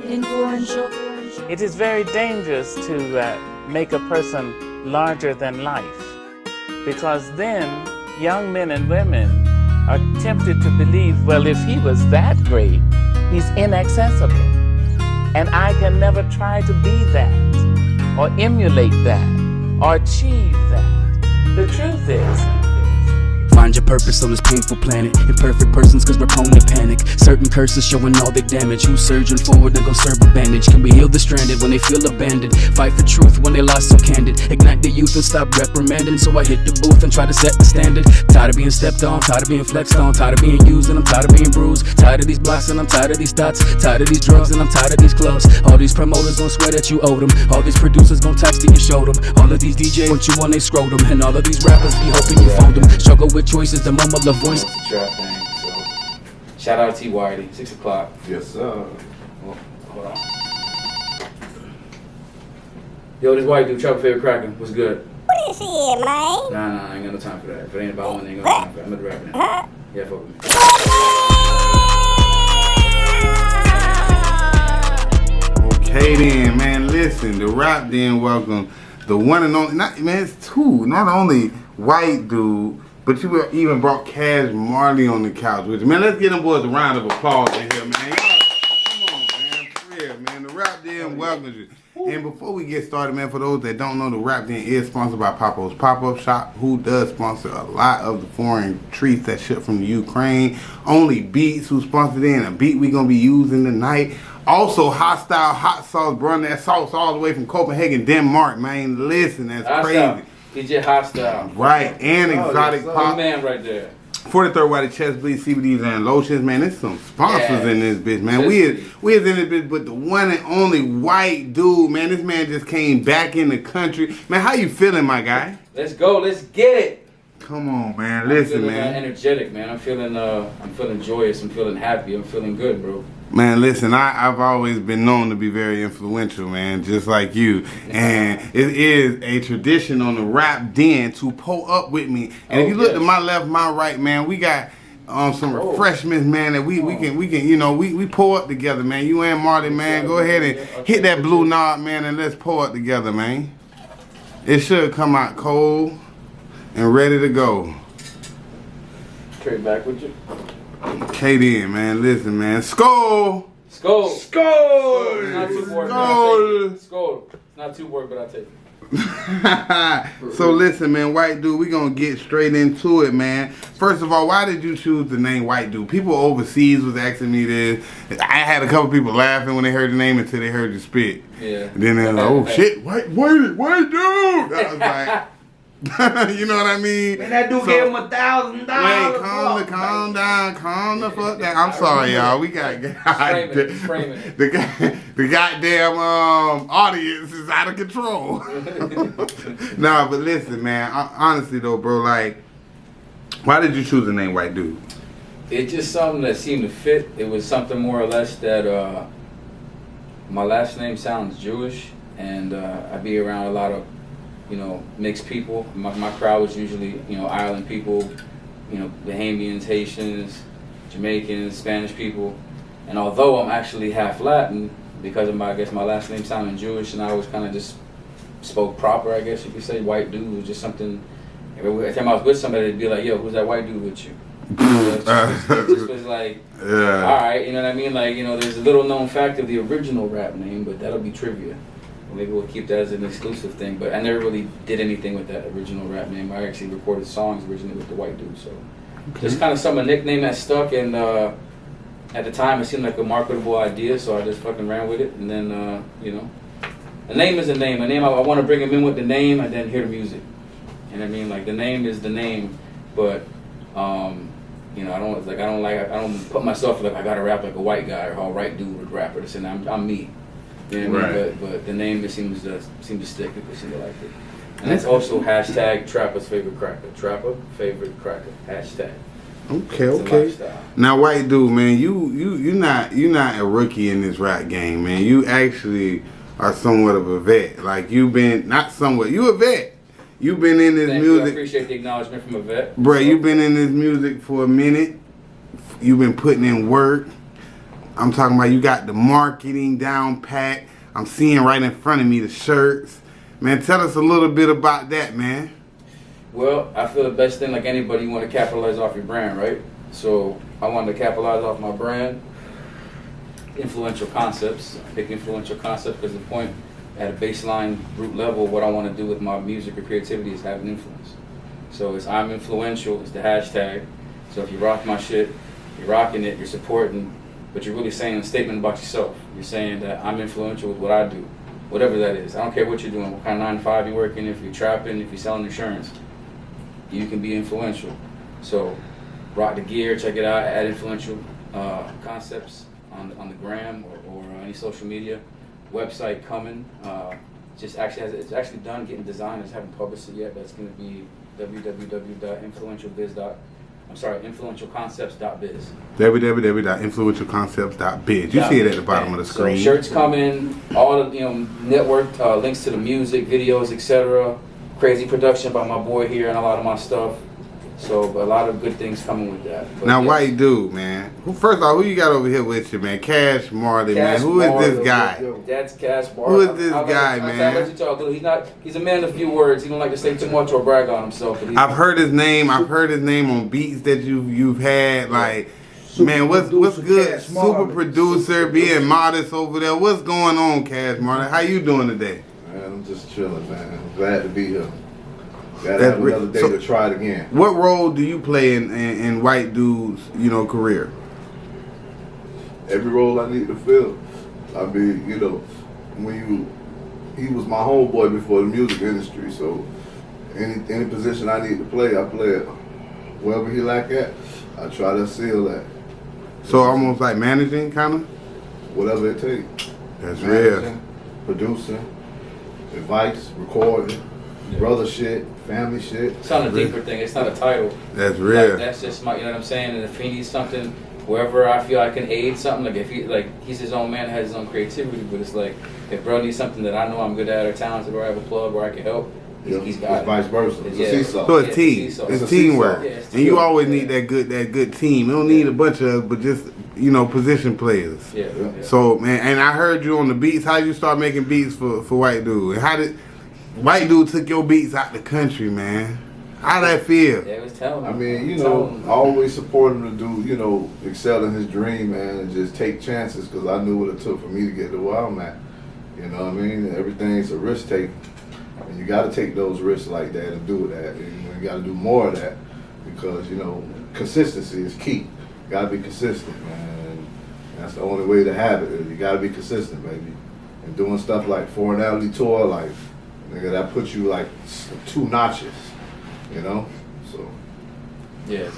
influential. It is very dangerous to make a person larger than life, because then young men and women are tempted to believe, well, if he was that great, he's inaccessible. And I can never try to be that, or emulate that, or achieve that. The truth is, find your purpose on this painful planet. Imperfect persons cause we're prone to panic. Certain curses showing all their damage. Who's surging forward and gon' serve a bandage? Can we heal the stranded when they feel abandoned? Fight for truth when they lost so candid. Ignite the youth and stop reprimanding. So I hit the booth and try to set the standard. Tired of being stepped on, tired of being flexed on, tired of being used and I'm tired of being bruised. Tired of these blocks and I'm tired of these thoughts. Tired of these drugs and I'm tired of these clubs. All these promoters gon' swear that you owe them. All these producers gon' tax till you show them. All of these DJs want you on they scrotum. And all of these rappers be hoping you fold them. Struggle with choices, the mumble of voice. It's the trap thing, so shout out to Whitey, 6 o'clock. Yes, sir. Well, hold on. Yo, this WhiteDude, Trapper Favorite Cracker. What's good? What is it, man? Nah, I ain't got no time for that. If it ain't about one, I ain't got no time for that. I'm at the Rapden. Yeah, fuck with me. Okay then, man. Listen, the Rapden welcome the one and only. Not man, it's two. Not only WhiteDude, but you even brought Cash Marley on the couch with you. Man, let's give them boys a round of applause in here, man. Y'all, come on, man. For real, man. The Rapden welcomes you. And before we get started, man, for those that don't know, the Rapden is sponsored by Papo's Pop-Up Shop, who does sponsor a lot of the foreign treats that ship from the Ukraine. Only Beats, who sponsored in a beat we gonna be using tonight. Also, Hostile Hot Sauce, bro, that sauce all the way from Copenhagen, Denmark, man. Listen, that's crazy. DJ Hostile. Right, and Exotic Pop. Man right there. 43rd White Chest Bleed, CBDs and lotions, man. There's some sponsors in this bitch, man. We is in this bitch, but the one and only WhiteDude, man. This man just came back in the country. Man, how you feeling, my guy? Let's go, let's get it. Come on, man. Listen, I'm feeling, man. Energetic, man. I'm feeling joyous. I'm feeling happy. I'm feeling good, bro. Man, listen, I've always been known to be very influential, man, just like you. And it is a tradition on the Rapden to pull up with me. And if you look to my left, my right, man, we got some refreshments, man, that we can, you know, we pull up together, man. You and Marty, man, go ahead and hit that blue knob, man, and let's pull up together, man. It should come out cold and ready to go. Straight back with you. Okay then, man. Listen, man. Skol! Skol! Skol! It's not too word, Skol! Skol. It's not too word, but I'll take it. So listen, man, WhiteDude, we gonna get straight into it, man. First of all, why did you choose the name WhiteDude? People overseas was asking me this. I had a couple people laughing when they heard the name until they heard you spit. Yeah. And then they're like, oh shit, WhiteDude! I was like, you know what I mean? Man, that dude gave him $1,000. Wait, calm the fuck down. I'm sorry, y'all. We got the goddamn audience is out of control. Nah, but listen, man. Honestly though, bro, like, why did you choose the name WhiteDude? It's just something that seemed to fit. It was something more or less that my last name sounds Jewish, and I be around a lot of, you know, mixed people. My crowd was usually, you know, Ireland people, you know, Bahamians, Haitians, Jamaicans, Spanish people. And although I'm actually half Latin, because of my, I guess my last name sounding Jewish, and I always kind of just spoke proper, I guess you could say. WhiteDude was just something. Every time I was with somebody, they'd be like, "Yo, who's that white dude with you?" It just was like, yeah. All right, you know what I mean? Like, you know, there's a little known fact of the original rap name, but that'll be trivia. Maybe we'll keep that as an exclusive thing, but I never really did anything with that original rap name. I actually recorded songs originally with the WhiteDude, so just kind of a nickname that stuck, and at the time it seemed like a marketable idea, so I just fucking ran with it, and then, you know, a name is a name. A name, I want to bring him in with the name and then hear the music. And I mean, like, the name is the name, but, you know, I don't put myself like I gotta rap like a white guy or how a white dude would rap, or this, and I'm me. You know what I mean? But the name just seems to stick. People seem to like it. And that's also hashtag Trapper's Favorite Cracker. Trapper Favorite Cracker. Hashtag. Okay. Now, WhiteDude, man, you're not a rookie in this rap game, man. You actually are somewhat of a vet. Like, you've been, not somewhat, you a vet. You've been in this music. I appreciate the acknowledgement from a vet. Bro, you've been in this music for a minute. You've been putting in work. I'm talking about you got the marketing down pat. I'm seeing right in front of me the shirts. Man, tell us a little bit about that, man. Well, I feel the best thing, like anybody, you want to capitalize off your brand, right? So I wanted to capitalize off my brand. Influential concepts. I pick influential concepts because the point at a baseline root level, what I want to do with my music or creativity is have an influence. So it's I'm influential, it's the hashtag. So if you rock my shit, you're rocking it, you're supporting, but you're really saying a statement about yourself. You're saying that I'm influential with what I do, whatever that is. I don't care what you're doing, what kind of 9 to 5 you're working, if you're trapping, if you're selling insurance, you can be influential. So rock the gear, check it out at Influential Concepts on the gram or any social media. Website coming. It's actually done getting designed. I just haven't published it yet. That's going to be influentialconcepts.biz. www.influentialconcepts.biz. You see it at the bottom of the screen. So shirts coming, all the network links to the music, videos, etc. Crazy production by my boy here and a lot of my stuff. So, but a lot of good things coming with that. But now, WhiteDude, man. First of all, who you got over here with you, man? Cash Marley, man. Who is this guy? That's Cash Marley. Who is this guy, man? I'll let you talk. He's a man of few words. He don't like to say too much or brag on himself. I've heard his name. I've heard his name on beats that you've had. Like, man, what's good? Super producer, being modest over there. What's going on, Cash Marley? How you doing today? Man, I'm just chilling, man. I'm glad to be here. Glad to have another day to try it again. What role do you play in WhiteDude's career? Every role I need to fill. I mean, he was my homeboy before the music industry, so any position I need to play, I play it. Wherever he like at, I try to seal that. So almost like managing, kind of? Whatever it takes. That's Managing, real. Producing, advice, recording, brother shit, family shit. It's not a deeper thing. It's not a title. That's real. Like, that's just my, you know what I'm saying? And if he needs something, wherever I feel I can aid something, like if he's his own man, has his own creativity, but it's like, if bro needs something that I know I'm good at or talented or I have a plug where I can help, he's got it. Vice versa. It's a seesaw. So it's team. It's teamwork. Yeah, it's and you always yeah. need that good team. You don't need a bunch of, but just, position players. Yeah. So, man, and I heard you on the beats. How did you start making beats for WhiteDude? And how did WhiteDude took your beats out the country, man? How'd that feel? Yeah, it was telling me. I mean, I always support him to do, excel in his dream, man, and just take chances because I knew what it took for me to get to where I'm at. You know what I mean? Everything's a risk take, and you got to take those risks like that and do that. And you got to do more of that because, consistency is key. You got to be consistent, man. And that's the only way to have it. You got to be consistent, baby. And doing stuff like Foreignality Tour, like, nigga, that puts you like 2 notches. So yeah,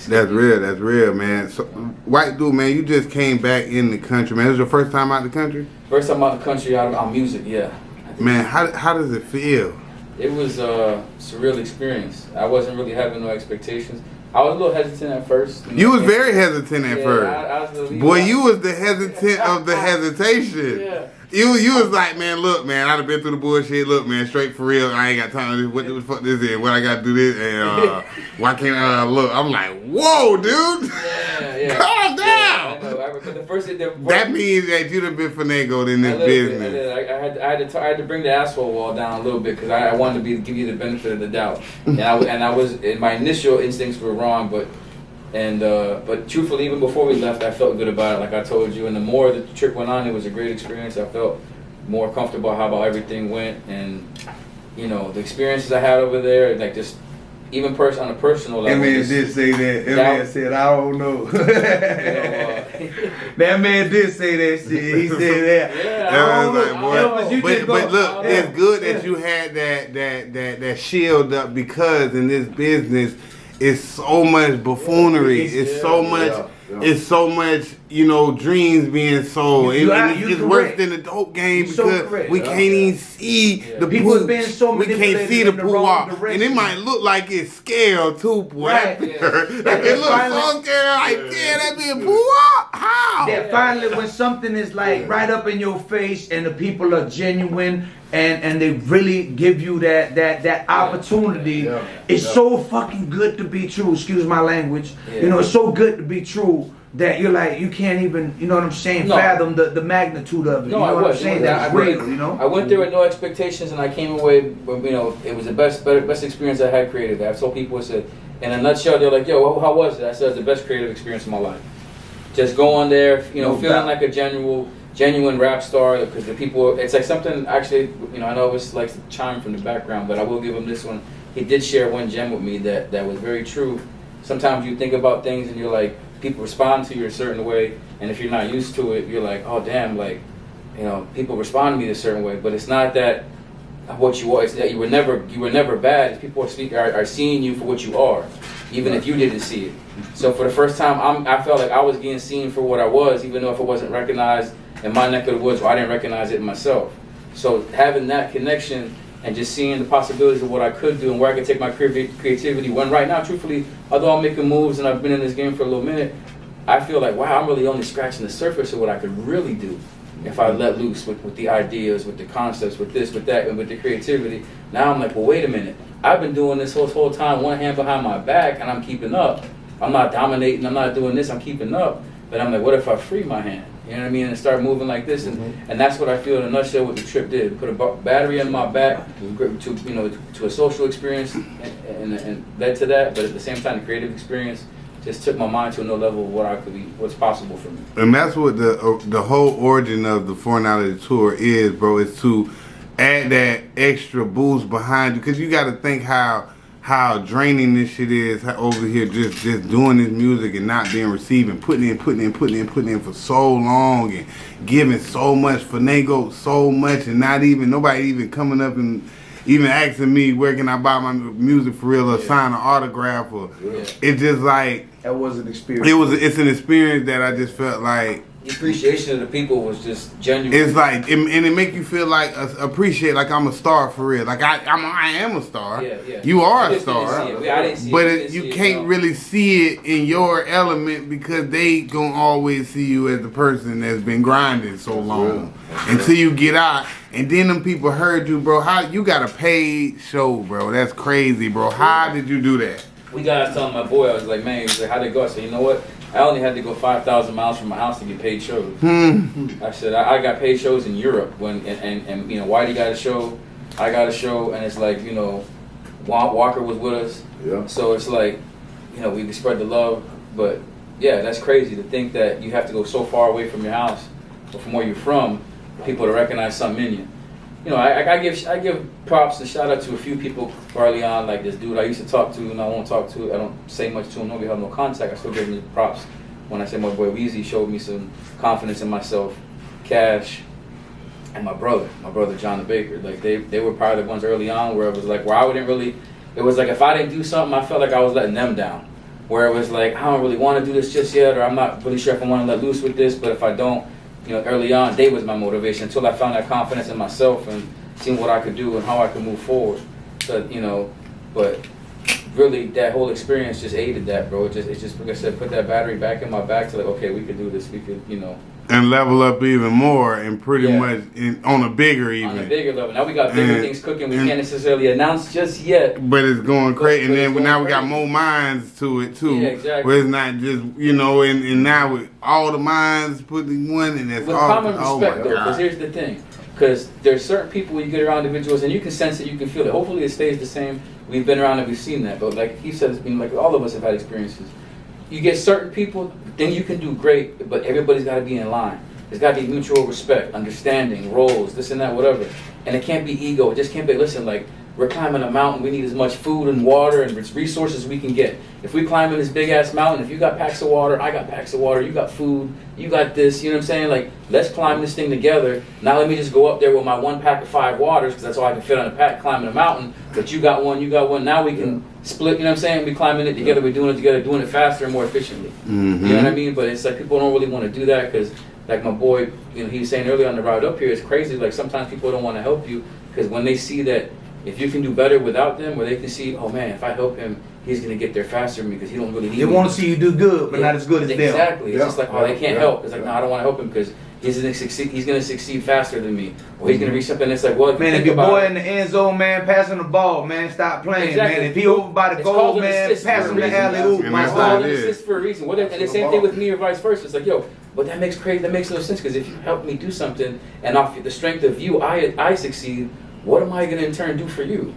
that's real, man. So WhiteDude, man, you just came back in the country, man. This is your first time out the country? First time out the country out on music, yeah. Man, how does it feel? It was a surreal experience. I wasn't really having no expectations. I was a little hesitant at first. You was very hesitant at first. I was really, boy, you was the hesitant of the hesitation. Yeah. You was like, man, look, man, I done been through the bullshit. Look, man, straight for real. I ain't got time to do what the fuck this is. What I got to do this and why can't I look? I'm like, whoa, dude. Yeah. Calm down. Yeah, I know. But that means that you done been finagled in this business. I had to bring the asshole wall down a little bit because I wanted to give you the benefit of the doubt. And I was my initial instincts were wrong, but truthfully, even before we left, I felt good about it, like I told you. And the more the trip went on, it was a great experience. I felt more comfortable how everything went, and the experiences I had over there, like just even on a personal level. That man did say that. That man said, I don't know. That man did say that shit. He said that. Yeah, I don't know. But look, it's good that you had that shield up because in this business, it's so much buffoonery. It's so much. It's so much, dreams being sold. It's worse than the dope game because we can't even see the people being so we can't see the pool, and it might look like it's scaled too, boy. Right. Like it looks so scaled, like that being pool. How? That finally, when something is like right up in your face and the people are genuine and they really give you that opportunity, it's so fucking good to be true. Excuse my language. It's so good to be true. that you're like, you can't even, you know what I'm saying, No. fathom the magnitude of it. No, you know I what I'm was. saying? That's real, you know? I went there with no expectations, and I came away. You know, it was the best experience I had created. I've told people, I said, in a nutshell, they're like, "Yo, how was it?" I said, "It's the best creative experience of my life." Just going there, you know, No feeling doubt. like a genuine rap star, because the people. It's like something actually. You know, I know it's like chime from the background, but I will give him this one. He did share one gem with me that was very true. Sometimes you think about things and you're like, people respond to you a certain way, and if you're not used to it, you're like, oh damn, like, you know, people respond to me a certain way. But it's not that what you are. It's that you were never bad. It's people are seeing you for what you are, even if you didn't see it. So for the first time, I felt like I was getting seen for what I was, even though if it wasn't recognized in my neck of the woods, or I didn't recognize it in myself. So having that connection and just seeing the possibilities of what I could do and where I could take my creativity. When right now, truthfully, although I'm making moves and I've been in this game for a little minute, I feel like, wow, I'm really only scratching the surface of what I could really do if I let loose with the ideas, with the concepts, with this, with that, and with the creativity. Now I'm like, well, wait a minute. I've been doing this whole time, one hand behind my back, and I'm keeping up. I'm not dominating, I'm not doing this, I'm keeping up. But I'm like, what if I free my hand? You know what I mean? And start moving like this. And that's what I feel in a nutshell what the trip did. Put a battery in my back to a social experience and led to that. But at the same time, the creative experience just took my mind to another level of what's possible for me. And that's what the whole origin of the Foreignality Tour is, bro. Is to add that extra boost behind you, because you got to think how draining this shit is over here, just doing this music and not being received, and putting in for so long and giving so much finagle, so much, and nobody even coming up and even asking me where can I buy my music for real, or sign an autograph, or it's just like That was an experience. It's an experience that I just felt like The appreciation of the people was just genuine. it's like and it make you feel like appreciate, like I'm a star for real, like I am a star. Yeah. You are We a just didn't star. see it. I didn't see But it. you can't really see it in your element, because they gonna always see you as the person that's been grinding so long until you get out. And then them people heard you, bro. How you got a paid show, bro? That's crazy, bro. How did you do that? We got to telling my boy, I was like, man, he was like, how'd it go? I said, you know what? I only had to go 5,000 miles from my house to get paid shows. I said, I got paid shows in Europe and you know, Whitey got a show, I got a show, and it's like, you know, Walker was with us. Yeah. So it's like, you know, we can spread the love. But yeah, that's crazy to think that you have to go so far away from your house or from where you're from for people to recognize something in you. You know, I give props and shout out to a few people early on, like this dude I used to talk to and I won't talk to. I don't say much to him. We have no contact. I still give him the props. When I say my boy Weezy showed me some confidence in myself, Cash, and my brother John the Baker. Like they were probably the ones early on where it was like where I wouldn't really. It was like if I didn't do something, I felt like I was letting them down. Where it was like I don't really want to do this just yet, or I'm not really sure if I want to let loose with this. But if I don't. You know, early on, they was my motivation until I found that confidence in myself and seeing what I could do and how I could move forward. So, you know, but really that whole experience just aided that, bro. It just like I said, put that battery back in my back to like, okay, we could do this. We could, you know. And level up even more, and pretty much on a bigger even. On a bigger level. Now we got bigger things cooking. We can't necessarily announce just yet. But it's going crazy, and then now we got more minds to it too. Yeah, exactly. Where it's not just and now with all the minds put in one, and that's With all. common respect though, because here's the thing. Because there's certain people when you get around individuals and you can sense it, you can feel it. Hopefully it stays the same. We've been around and we've seen that. But like he said, like all of us have had experiences. You get certain people, then you can do great, but everybody's got to be in line. There's got to be mutual respect, understanding, roles, this and that, whatever. And it can't be ego. It just can't be, listen, like, we're climbing a mountain. We need as much food and water and resources as we can get. If we climb in this big-ass mountain, if you got packs of water, I got packs of water, you got food, you got this, you know what I'm saying? Like, let's climb this thing together. Not let me just go up there with my 1 pack of 5 waters, because that's all I can fit on a pack climbing a mountain. But you got one. Now we can split, you know what I'm saying? We climbing it together, we're doing it together, doing it faster and more efficiently. Mm-hmm. You know what I mean? But it's like people don't really want to do that because, like my boy, you know, he was saying earlier on the ride up here, it's crazy. Like sometimes people don't want to help you because when they see that if you can do better without them, where they can see, oh man, if I help him, he's gonna get there faster than me because he don't really need me. They want to see you do good, but not as good as them. Exactly. It's just like, oh, they can't help. It's like, no, I don't want to help him because he's gonna succeed faster than me, or he's gonna reach something that's like, well, Man, if your boy in the end zone, man, passing the ball, man, stop playing, exactly. man. If he over by the goal, man, pass him the alley oop. And My that's boy. how All it an is. assist for a reason. And the same thing with me or vice versa. It's like, yo, but that makes no sense, because if you help me do something and off the strength of you, I succeed. What am I gonna in turn do for you?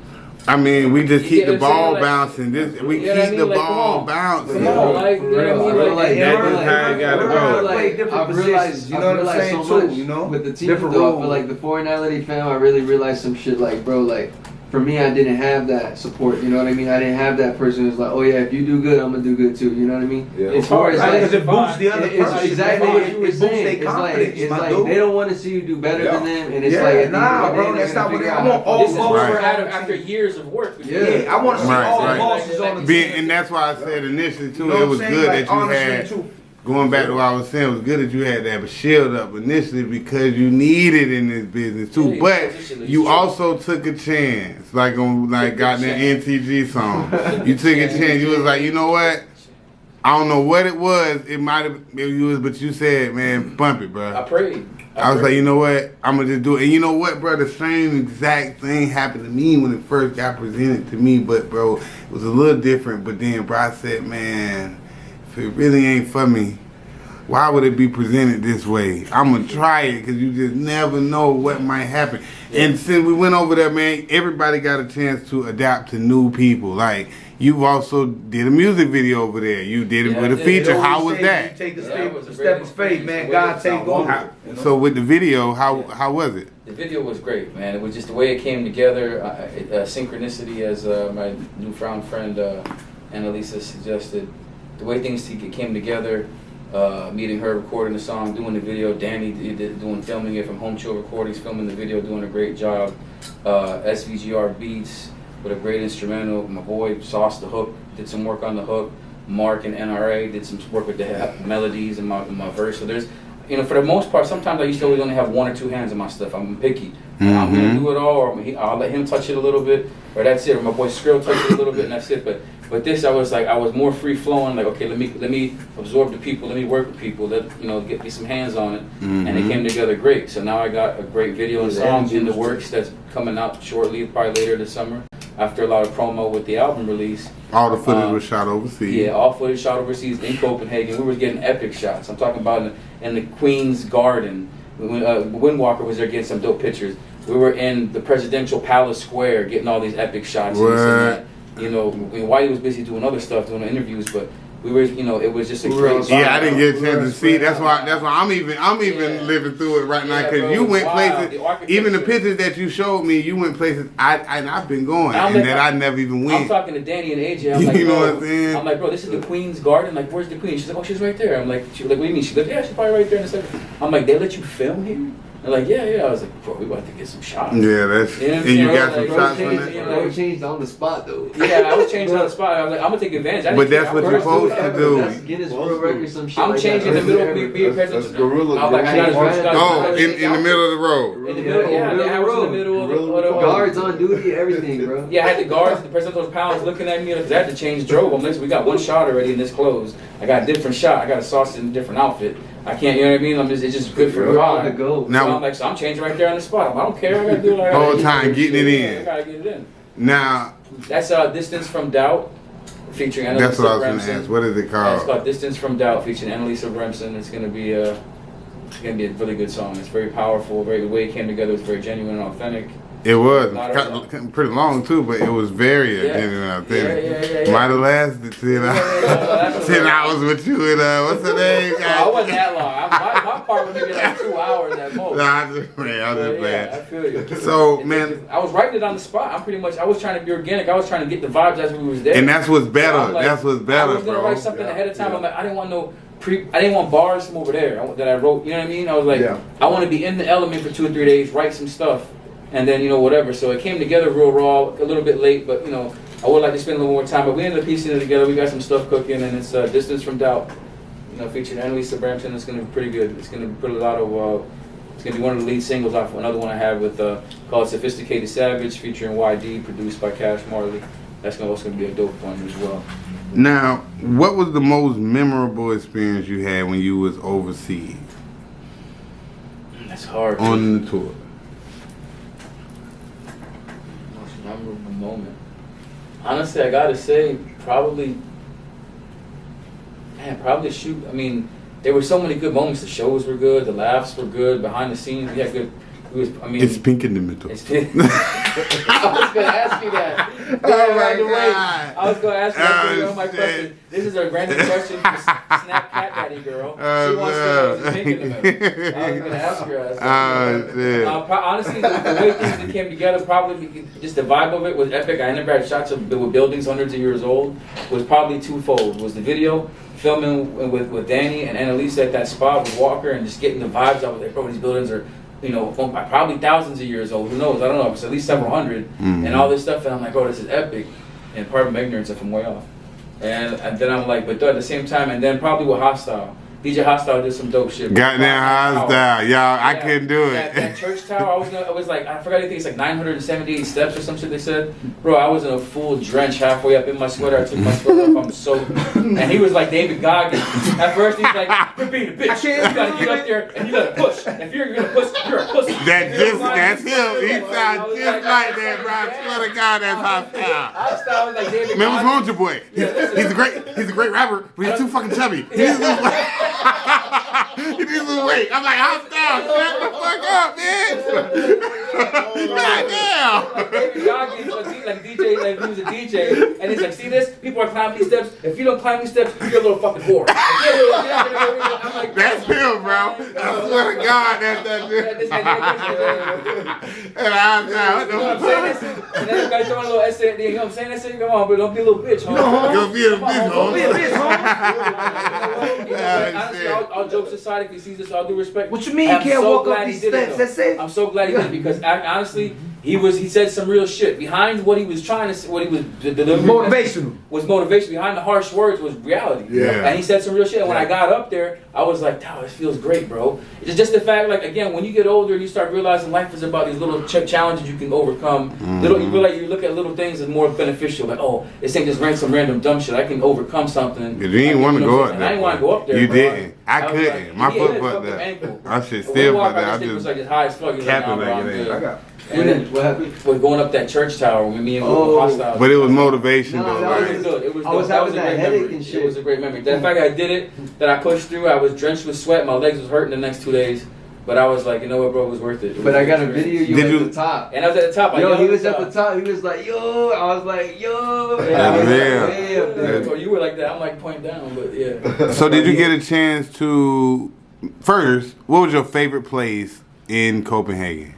I mean, we just You keep get the what I'm saying? ball Like, bouncing. We you know what I keep mean? the Like, come ball on. bouncing. Come on, like, you know what I mean? Like, That's just how it gotta go. Play different positions, you know what I'm saying, too, you know? With the team, Different though, I roles. feel like the foreignality fam, I really realized some shit like, bro, like, for me, I didn't have that support, you know what I mean? I didn't have that person who's like, oh yeah, if you do good, I'm gonna do good too, you know what I mean? Yeah. As far as Because like, it boosts the other it's person. exactly, It it's boosts saying, their it's like, confidence, my dude. they don't want to see you do better than them, and it's Yeah, like, at the nah, end of the bro, day, that's they're not gonna what figure I out want. how All to balls Right. After years of work. Yeah, I want to see Right, all right. bosses on the Being, team. and that's why I said initially too, You know what it I'm was saying? good Like, that you honestly, had. too. Going back to what I was saying, it was good that you had that shield up initially because you need it in this business too. Yeah, But positionally, you sure. also took a chance, like on got that NTG song. You took a chance. You was like, you know what? I don't know what it was. It might have it was, but you said, man, bump it, bro. I prayed. I was like, you know what? I'm gonna just do it. And you know what, bro? The same exact thing happened to me when it first got presented to me. But bro, it was a little different. But then, bro, I said, man, if it really ain't for me, why would it be presented this way? I'm gonna try it because you just never know what might happen. And since we went over there, man, everybody got a chance to adapt to new people. Like you've also did a music video over there. You did it Yeah, with I a did. feature. It How always was says that? You take a Yeah, step, it was a step great of faith, man. experience. God take over. How- so with the video, how was it? The video was great, man. It was just the way it came together, synchronicity, as my newfound friend Annalisa suggested. The way things came together, meeting her, recording the song, doing the video. Danny doing filming it from Home Chill Recordings, filming the video, doing a great job. SVGR Beats with a great instrumental. My boy Sauce the hook, did some work on the hook. Mark and NRA did some work with the melodies and my verse. So there's, you know, for the most part, sometimes I used to always only have one or two hands on my stuff. I'm picky. I'm gonna do it all, or I'll let him touch it a little bit, or that's it. Or my boy Skrill touch it a little bit, and that's it. But this, I was more free flowing. Like, okay, let me absorb the people, let me work with people, get me some hands on it, and it came together great. So now I got a great video and song in the works that's coming out shortly, probably later this summer. After a lot of promo with the album release. All the footage was shot overseas. Yeah, all footage shot overseas in Copenhagen. We were getting epic shots. I'm talking about in the Queen's Garden. When Windwalker was there getting some dope pictures. We were in the Presidential Palace Square getting all these epic shots. And this and that. You know, Whitey was busy doing other stuff, doing interviews, but we were, it was just a great. Yeah, I didn't get a chance to see. That's why I'm even living through it right now because bro, you went wild. places. Even the pictures that you showed me, you went places I've been going I'm and like, that I never even I'm went. talking to Danny and AJ. I'm like, You know bro, what I'm saying? I'm like, bro, this is the Queen's Garden. Like, where's the Queen? She's like, oh, she's right there. I'm like, what do you mean? She's like, yeah, she's probably right there in a second. I'm like, they let you film here? They're like, yeah. I was like, bro, we about to get some shots. Yeah, that's You know what I'm and you saying? got some Like, shots bro, from changed, that. Bro changed on the spot though. Yeah, I was changing on the spot. I was like, I'm gonna take advantage. I But didn't that's care. what I you're was- supposed to do. That's Guinness World Record, some shit. I'm like changing that. in the middle of being president. That's gorilla. I was like, I gotta Right. switch guys. Oh, in the middle of the road. In the middle, yeah, I was in the middle of the Guards on duty, everything, bro. Yeah, I had the guards, the presidential pounds looking at me because I had to change drove. I'm like, we got one shot already in this clothes. I got a different shot. I got a sauce in a different outfit. I can't, you know what I mean? It's just good for the We're on the vibe. go. Now, So I'm changing right there on the spot. I don't care. I gotta do it. Whole time getting it in. I gotta get it in. now That's Distance from Doubt, featuring Annalisa that's what I was gonna Bremson. ask. What is it It's called? called Distance from Doubt, featuring Annalisa Bremson. It's gonna be a really good song. It's very powerful. The way it came together was very genuine and authentic. It was Not pretty long too, but it was very Yeah. genuine. I think Yeah. might have lasted 10 hours. 10 hours with you and what's her name? I wasn't that long. My part was maybe like 2 hours at most. Nah, I'm just playing. I'm just Yeah, I playing. feel you. So, man, I was writing it on the spot. I was trying to be organic. I was trying to get the vibes as we was there. and that's what's So better. I'm like, That's what's better, I was gonna bro. write something ahead of time. I'm like, I didn't want I didn't want bars from over there that I wrote. You know what I mean? I was like, I want to be in the element for 2 or 3 days, write some stuff, and then whatever. So it came together real raw, a little bit late, but I would like to spend a little more time. But we ended up piecing it together. We got some stuff cooking, and it's Distance from Doubt. Featuring Annalisa Bremson. It's gonna be pretty good. It's gonna put a lot of. It's gonna be one of the lead singles off another one I have with called Sophisticated Savage, featuring WhiteDude, produced by Cash Marley. That's also gonna be a dope one as well. Now, what was the most memorable experience you had when you was overseas? That's hard. on the tour? Most memorable moment. Honestly, I gotta say, probably shoot. I mean, there were so many good moments. The shows were good. The laughs were good. Behind the scenes, we had good. It's pink in the middle. It's pink. I was gonna ask you that. Oh my God! I was gonna ask you that. Oh, My shit. question. This is a random question for Snap Cat Daddy girl. She wants to know if it's pink in the middle. I was gonna ask her. Shit. Honestly, the way things came together, probably just the vibe of it was epic. I never had shots of buildings hundreds of years old. Was probably twofold. Was the video filming with Danny and Annalisa at that spot with Walker and just getting the vibes out of it. Bro, these buildings are, probably thousands of years old. Who knows? I don't know. It's at least several hundred and all this stuff. And I'm like, oh, this is epic. And pardon my ignorance if I'm way off. And then I'm like, but at the same time, and then probably with Hostile. DJ Hostile did some dope shit. Goddamn Hostile. Y'all, I couldn't do it. That church tower, I was like, I forgot anything. It's like 978 steps or some shit they said. Bro, I was in a full drench halfway up in my sweater. I took my sweater off. I'm soaked. And he was like David Goggins. At first, he's like, you're being a bitch. You gotta get up there and you gotta push. If you're gonna push, you're a pussy. That's him. He sounds just like that, bro. I swear to God, that's Hostile. Hostile was like David Man, what's wrong Goggins. with your boy? He's a great rapper, but he's too fucking chubby. He needs to wait. I'm like, Hostile, shut the fuck up, man. Goddamn. David Goggins, like DJ, like he was a DJ, and he's like, see this? People are climbing these steps. If you don't climb these steps, you're a little fucking whore. I'm like, That's him, bro. I swear to God, that's that dude. And I'm You know what I'm saying? And then the guy throwing a little essay at the end. You know what I'm saying? I said, come on, but don't be a little bitch, homie. Don't be a bitch, Don't be a bitch, Honestly, all jokes aside, if he sees this, all due respect. What you mean I'm you can't so walk up glad he these did it, steps? though. That's it. I'm so glad he did it because honestly, he said some real shit. Behind what he was trying to say, what he was delivering Motivational. was motivation. Behind the harsh words was reality. Yeah. And he said some real shit. And when I got up there, I was like, "Wow, this feels great, bro." It's just the fact, like, again, when you get older, you start realizing life is about these little challenges you can overcome. You realize you look at little things as more beneficial. Like, oh, this ain't just some random dumb shit. I can overcome something. You didn't want to go up there. I didn't want to go up there. You bro. didn't. I was couldn't. like, My he foot hit fucked his up. ankle. I should But still we walked fucked out, up. this I thing was just like as high as fuck. He was like, capping nah, bro, I'm like it good. is. And then What happened? we're going up that church tower with me and Hostile. But it was motivation, No, though, that It was right? good. It was I was dope. That was having a that great headache memory. and shit. It was a great memory. The fact I did it, that I pushed through, I was drenched with sweat. My legs was hurting the next 2 days. But I was like, you know what, bro, it was worth it. But I got a video you Did at you- the top. And I was at the top. I Yo, yelled he was at at the top. He was like, yo. I was like, yo. And Yeah, I was yeah. like, way up there. Or you were like that. I'm like point down, but yeah. So did you get a chance to, first, what was your favorite place in Copenhagen?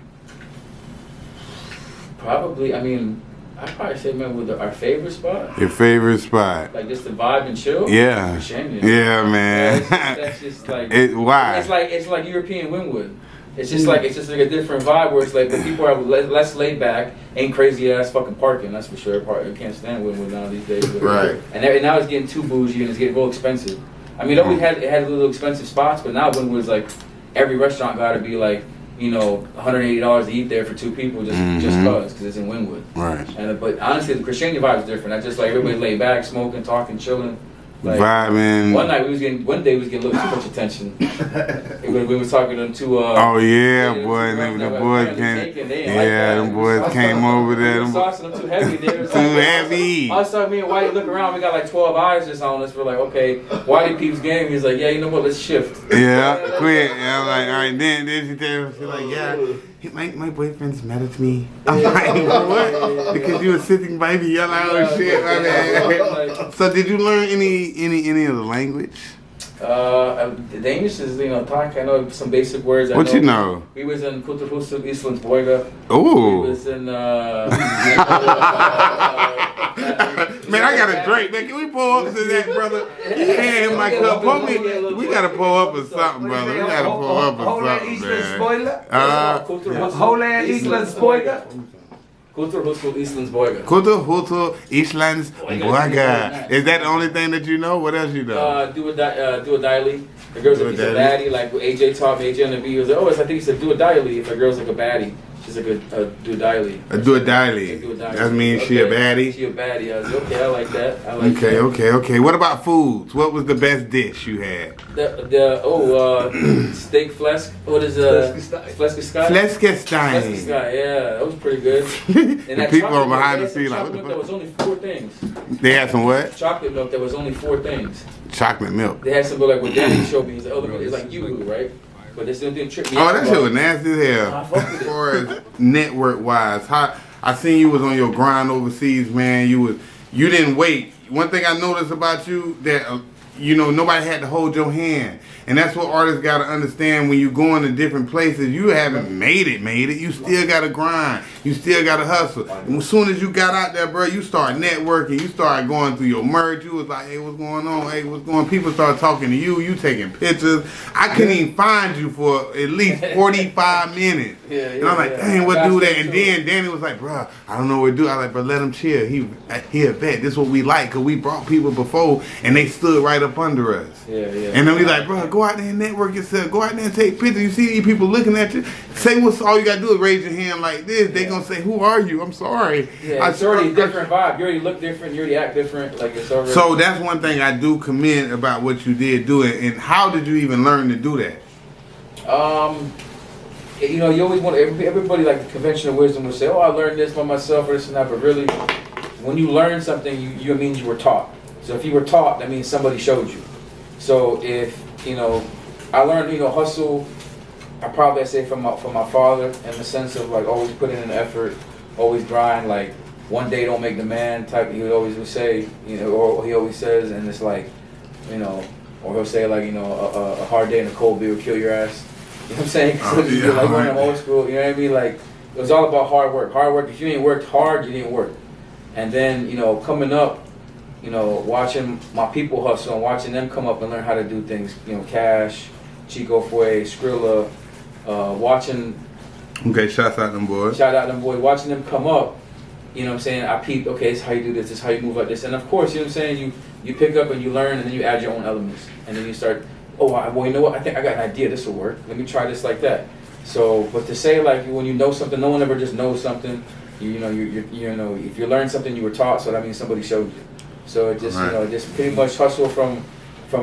Probably, I mean, I'd probably say, man, with our favorite spot. Your favorite spot? Like just the vibe and chill. Yeah. Christiania. Yeah, man. That's just like Why? It's like European Wynwood. It's just like a different vibe where it's like the people are less laid back, ain't crazy ass fucking parking. That's for sure. You can't stand Wynwood now these days. But, Right. And now it's getting too bougie and it's getting real expensive. I mean, it had little expensive spots, but now Wynwood's like every restaurant got to be like, you know, $180 to eat there for two people just because it's in Wynwood. Right. And but honestly, the Christiania vibe is different. That's just like everybody laid back, smoking, talking, chilling. Like, Vibing. one day we was getting a little too much attention. we was talking to them two. Oh yeah, the boy, two them that boys were came. taken. They ain't Yeah, like them boys came over there. The Them sauce and them too heavy. They was too heavy. I saw me and Whitey look around. We got like 12 eyes just on us. We're like, okay, Whitey peeps game. He's like, yeah, you know what? Let's shift. Yeah, quick. And I'm like, all right, then she tell me, she's like, yeah, my boyfriend's mad at me. I'm like, what? Because you were sitting by me. I'm like, oh shit, my man. So did you learn any of the language? The English is, talk. I know some basic words. What you know? We was in Kulturhuset, Islandsborga. Ooh. We was in. Man, I got a drink. Man, can we pull up to that, brother? Yeah, my cup. Pull me. We gotta pull up or something, brother. We gotta pull up or something, man. Holland Islandsborga. Kulturhuset, Islandsborga. Kulturhuset, Islandsborga. Is that the only thing that you know? What else you know? Do a dialy. The girl's like, he's a Dialy. baddie. Like AJ taught me, AJ on the beat was like, I think he said do a dialy if a girl's like a baddie. She's like a Dudaili. A Dudaili. That means she a baddie? She a baddie. I was like, okay, I like that. I like that. Okay. What about foods? What was the best dish you had? Steak flesk. What is Fleskestein? Fleskestein. Yeah, that was pretty good. And The people are behind the scenes like, what the fuck? There was only 4 things. They had some what? Chocolate milk. There was only 4 things. Chocolate milk. They had some like what Danny showed me. He's like, it's like you, right? But this didn't trip me. Oh, that shit was nasty as hell. As far as network wise, I seen you was on your grind overseas, man. You didn't wait. One thing I noticed about you that nobody had to hold your hand. And that's what artists got to understand when you going to different places. You haven't made it. You still got to grind. You still got to hustle. And as soon as you got out there, bro, you start networking. You start going through your merch. You was like, hey, what's going on? Hey, what's going on? People start talking to you. You taking pictures. I couldn't even find you for at least 45 minutes. And I'm like, dang, what do that? And then Danny was like, bro, I don't know what to do. I was like, bro, let him chill. He a vet. This is what we like because we brought people before and they stood right up under us. And then we like, bro, go out there and network yourself. Go out there and take pictures. You see these people looking at you. Say what's all you got to do is raise your hand like this. They going to say, who are you? I'm sorry. Yeah, it's already a different vibe. You already look different. You already act different. Like it's already. So that's one thing I do commend about what you did do it. And how did you even learn to do that? You always want everybody like the conventional wisdom would say, oh, I learned this by myself or this and that. But really, when you learn something, it means you were taught. So if you were taught, that means somebody showed you. So if I learned hustle. I say from my father in the sense of like always putting in effort, always grind. Like one day don't make the man type. He would say, or he always says, and it's like, or he'll say like, a hard day in a cold beer will kill your ass. You know what I'm saying? Like we're in old school. You know what I mean? Like it was all about hard work. Hard work. If you ain't worked hard, you didn't work. And then coming up, watching my people hustle and watching them come up and learn how to do things. Cash, Chico Fue, Skrilla. Watching. Okay, shout out them boys. Watching them come up, you know what I'm saying? I peeped, okay, this is how you do this is how you move like this. And of course, you know what I'm saying? You pick up and you learn and then you add your own elements. And then you start, well, you know what? I think I got an idea. This will work. Let me try this like that. So, but to say like when you know something, no one ever just knows something. If you learn something, you were taught, so that means somebody showed you. So it just, just pretty much hustle from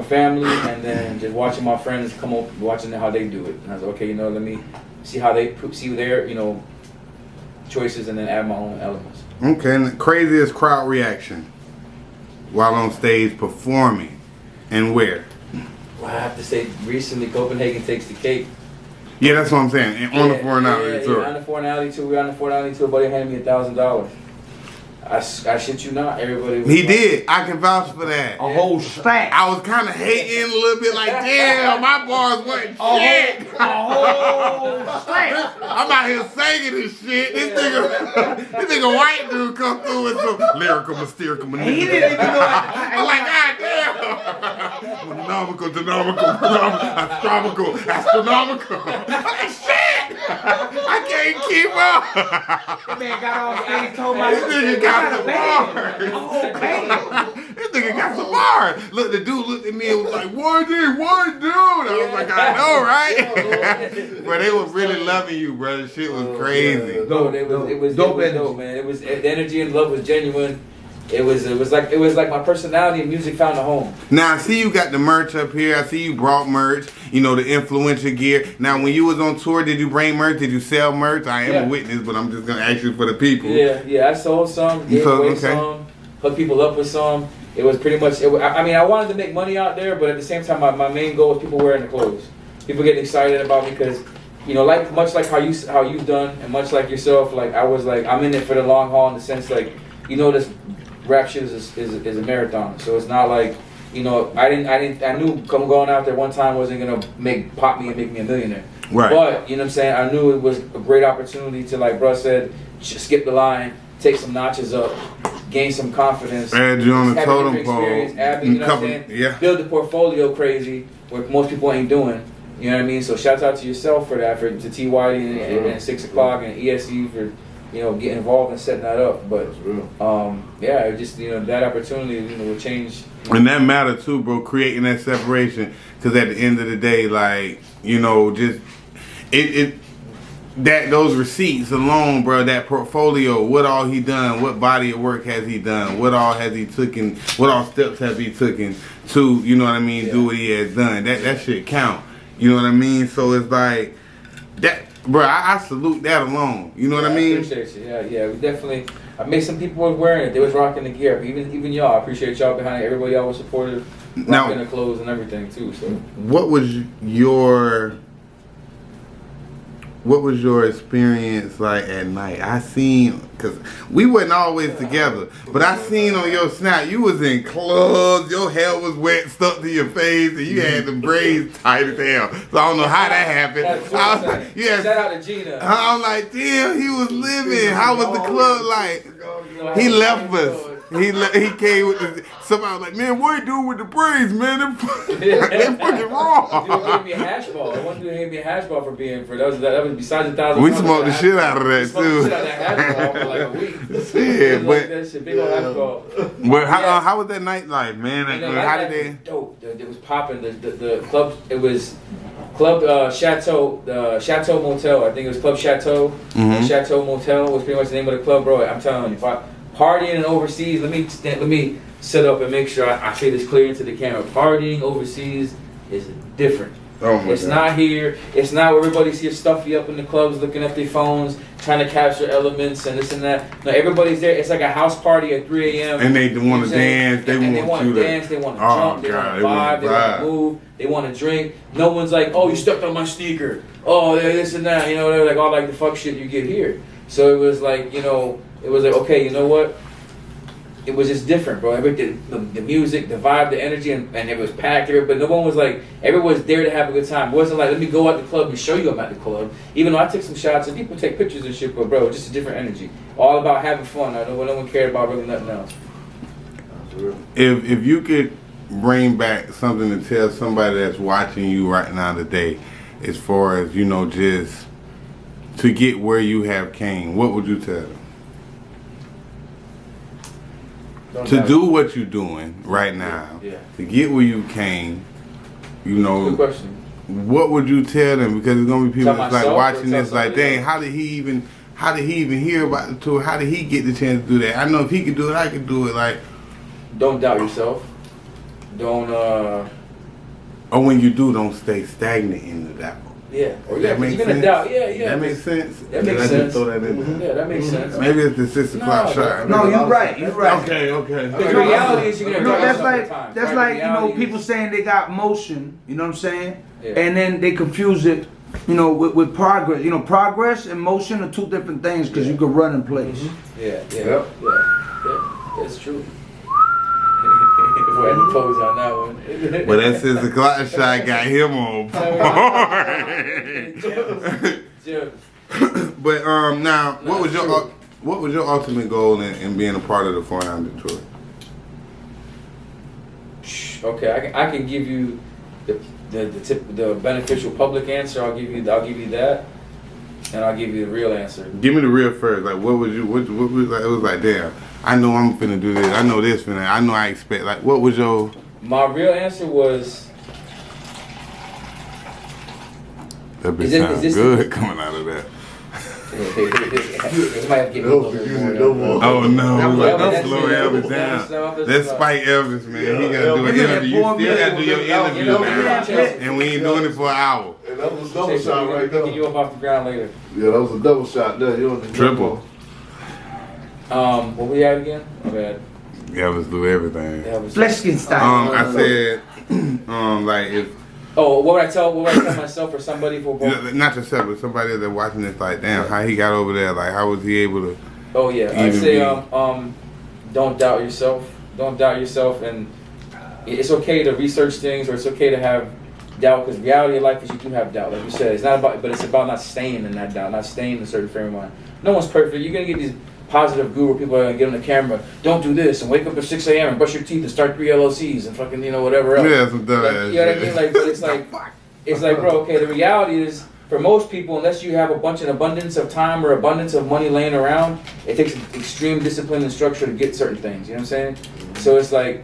family, and then just watching my friends come up, watching how they do it. And I was like, okay, let me see how they see their, choices, and then add my own elements. Okay, and the craziest crowd reaction while on stage performing, and where? Well, I have to say, recently Copenhagen takes the cake. Yeah, that's what I'm saying. And on the Foreignality Tour. On the Foreignality Tour. We were on the Foreignality Tour. Buddy handed me $1,000. I shit you not. Everybody. He did. I can vouch for that. A whole stack. I was kind of hating a little bit, like, damn, my bars wasn't shit. A whole stack. I'm out here singing this shit. This nigga white dude come through with some lyrical, mysterical maneuver. He didn't even know. I'm like, God damn. Astronomical. Like, shit. I can't keep up. That man got off stage, told my this nigga got some bars. This nigga got some bars. Look, the dude looked at me and was like, what dude? I was like, I know, right? But they was really loving you, bro. This shit was crazy. It was dope, man. It was the energy and love was genuine. It was like my personality and music found a home. Now I see you got the merch up here. I see you brought merch. The influential gear. Now when you was on tour, did you bring merch? Did you sell merch? I am a witness, but I'm just gonna ask you for the people. Yeah. I sold some. Gave away some. Hooked people up with some. It was pretty much. I wanted to make money out there, but at the same time, my main goal was people wearing the clothes. People getting excited about me because, much like how you've done, and much like yourself, like I was like I'm in it for the long haul in the sense like, this rap shit is a marathon. So it's not like, I knew going out there one time wasn't gonna pop me and make me a millionaire. Right. But I knew it was a great opportunity to, like Bruh said, skip the line, take some notches up, gain some confidence, add you on the totem pole, build the portfolio crazy where most people ain't doing. You know what I mean? So shout out to yourself for that, to T. Whitey and 6 o'clock and ESE for getting involved and setting that up. But just that opportunity will change. And that matter too, bro. Creating that separation, because at the end of the day, like just those receipts alone, bro, that portfolio, what all he done, what body of work has he done, what all has he taken, what all steps has he taken to, you know what I mean, do what he has done. That shit count. You know what I mean? So it's like that, bro. I salute that alone. You know what I mean? I appreciate you. Yeah, we definitely. I made some people was wearing it. They was rocking the gear. Even y'all, I appreciate y'all behind it. Everybody y'all was supportive, rocking the clothes and everything too. So what was your experience like at night? I seen, cause we wasn't always together, but I seen on your snap you was in clubs, your hair was wet, stuck to your face, and you had the braids tight as hell. So I don't know how that happened. Shout out to Gina. I'm like, damn, he was living. How was the club like? He left us. He came with somebody was like, man, what you doing with the braids, man? They're fucking wrong. Dude gave me a hash ball. One dude gave me a hash ball for being for that was besides $1,000. We smoked the shit out of that too. too. Shit out of that hash ball for like a week. Yeah, but that shit, big old hash ball. But how was that nightlife, man? How did they? Dope. It was popping. The club. It was Club Chateau. The Chateau Motel. I think it was Club Chateau. Chateau Motel was pretty much the name of the club, bro. I'm telling you, partying and overseas. Let me set up and make sure I say this clear into the camera. Partying overseas is different. It's not here. It's not where everybody's here stuffy up in the clubs looking at their phones, trying to capture elements and this and that. No, everybody's there. It's like a house party at 3 a.m. And they want to dance. They want to dance. They want to jump. They want to vibe. They want to move. They want to drink. No one's like, oh, you stepped on my sneaker. Oh, this and that. You know, they're like all like the fuck shit you get here. So it was like, you know, it was like, okay, you know what? It was just different, bro. Everything, the music, the vibe, the energy, and it was packed. But no one was like, everyone was there to have a good time. It wasn't like, let me go out the club and show you I'm at the club. Even though I took some shots and people take pictures and shit, but bro, it's just a different energy. All about having fun. I know no one cared about really nothing else. If you could bring back something to tell somebody that's watching you right now today, as far as, you know, just to get where you have came, what would you tell them? To do what you're doing right now, to get where you came, you know, good question. What would you tell them? Because there's gonna be people that's like watching this, like, dang, how did he even hear about the tour? How did he get the chance to do that? I know if he could do it, I could do it. Like, don't doubt yourself. Don't. Or when you do, don't stay stagnant in the doubt. Yeah. Or that makes sense. Doubt. Yeah. That makes sense. That makes sense. Throw that in there. Yeah, that makes sense. Maybe it's the 6 o'clock shot. No, you're right. You're right. Okay. The reality is you're gonna doubt that's yourself like sometimes, that's right? like, you know, people saying they got motion. You know what I'm saying? Yeah. And then they confuse it, you know, with progress. You know, progress and motion are two different things because you can run in place. Yeah. That's true. We're at the pose on that one. But that 6 o'clock shot got him on board. But now, what was your ultimate goal in being a part of the Foreignality Tour? Okay, I can give you the beneficial public answer. I'll give you that, and I'll give you the real answer. Give me the real first. Like, what was like? It was like, damn, I know I'm finna do this. I know this finna. I know I expect. Like, what was your? My real answer was. That bitch sounds good coming out of that. Oh no! Don't slow Elvis down. Let's spike Elvis, man. He gotta do an interview. You still gotta do your interview, man. And we ain't doing it for an hour. That was a double shot right there. Picking you up off the ground later. Yeah, that was a double shot there. You on the Triple. What we had again? My bad. Elvis do everything. Fleshkin style. I said, like if. Oh, what would I tell myself or somebody for both? Not yourself, but somebody that's watching this, like, damn, how he got over there, like, how was he able to? Oh yeah, I'd say don't doubt yourself. Don't doubt yourself, and it's okay to research things, or it's okay to have doubt, because reality of life is you do have doubt, like you said. It's not about, but it's about not staying in that doubt, not staying in a certain frame of mind. No one's perfect. You're gonna get these positive guru people are gonna get on the camera. Don't do this and wake up at 6 a.m. and brush your teeth and start 3 LLCs and fucking, you know, whatever else. Yeah, some dumb ass. You know what I mean? Like, but it's like, bro. Okay, the reality is, for most people, unless you have an abundance of time or abundance of money laying around, it takes extreme discipline and structure to get certain things. You know what I'm saying? So it's like,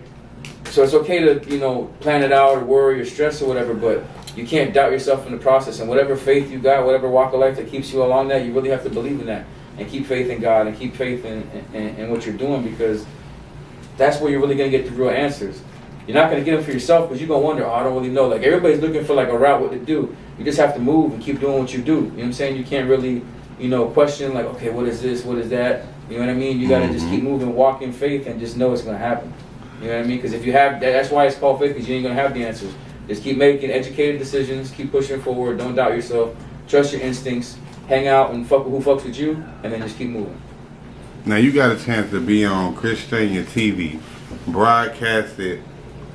so it's okay to, you know, plan it out or worry or stress or whatever, but you can't doubt yourself in the process. And whatever faith you got, whatever walk of life that keeps you along that, you really have to believe in that and keep faith in God and keep faith in what you're doing, because that's where you're really going to get the real answers. You're not going to get them for yourself because you're going to wonder, oh, I don't really know. Like, everybody's looking for like a route, what to do. You just have to move and keep doing what you do. You know what I'm saying? You can't really, question like, okay, what is this? What is that? You know what I mean? You got to just keep moving, walk in faith, and just know it's going to happen. You know what I mean? Because if you have, that's why it's called faith, because you ain't going to have the answers. Just keep making educated decisions, keep pushing forward, don't doubt yourself, trust your instincts, hang out and fuck with who fucks with you, and then just keep moving. Now you got a chance to be on Christiania TV, broadcasted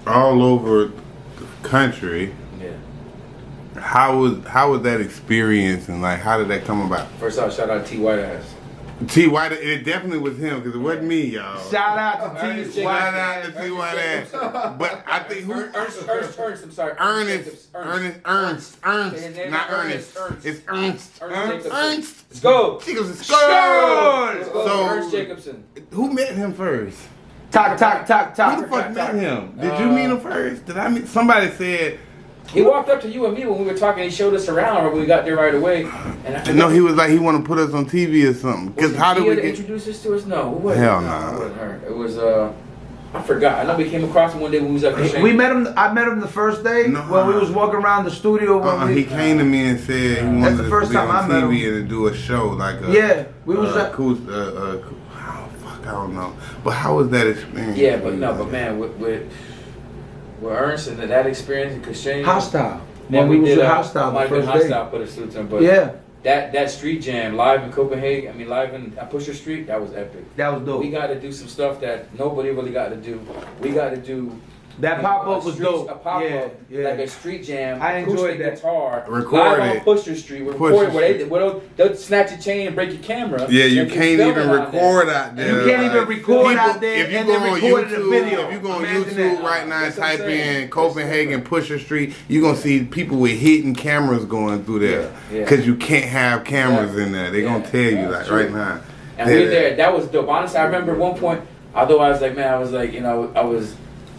all over the country. Yeah. How was that experience, and like how did that come about? First off, shout out T WhiteDude. T White, it definitely was him because it wasn't me, y'all. Shout out to Ernest T. Shout out to T White. But I think who? Ernst, I'm sorry. Ernest, not Ernest. It's Ernst. Ernst. Let's go. Jacobson. Let's go. So, Ernst Jacobson. who met him first? Talk. Who the fuck met him? Did you meet him first? Did I meet? Somebody said. He walked up to you and me when we were talking. He showed us around when we got there right away. And No, he was like he want to put us on TV or something. Because how did we get? Introduce us to us? No, it wasn't. Hell no. no. It wasn't her. It was I forgot. I know we came across him one day when we was up there. We met him. I met him the first day when we was walking around the studio. He came to me and said he wanted the us first to be time on I met TV and do a show like a we was I don't know. But how was that experience? Yeah, but man, with Ernst and that experience in Christiania. Hostile. Then we did was Hostile the first day. Hostile, put a suit on, but yeah. That street jam live in Copenhagen, live in Pusher Street, that was epic. That was dope. We got to do some stuff that nobody really got to do. We got to do. That pop-up was dope. A pop-up, like a street jam. I enjoyed that. Guitar. Recorded. Live on Pusher Street. We recorded where they'll snatch your chain and break your camera. Yeah, you can't even record out there. You can't even record out there. If you and go then on recorded YouTube, a video. if you go on Imagine YouTube that. right now and That's what I'm type saying. in Copenhagen Pusher Street, you're gonna see people with hidden cameras going through there. Yeah. Because you can't have cameras in there. They're gonna tell you like right now. And we were there. That was dope. Honestly, I remember at one point, although I was like, I was